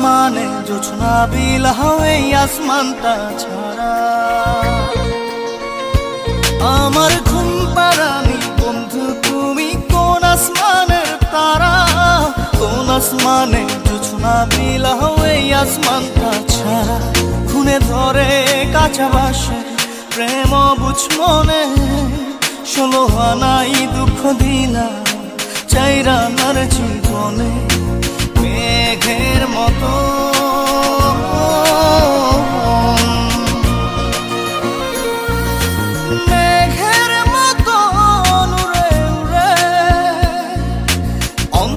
আসমানে জোছনা বিলাও এই আসমানটা ছাড়া। আমার ঘুম পাড়ানি বন্ধু তুমি কোন আসমানের তারা, কোন আসমানে জোছনা বিলাও এই আসমানটা ছাড়া। খুনে ধরে কাঁচা বাসে প্রেম বুঝ মনে, 16 আনাই দুঃখ দিলা চাইরা নার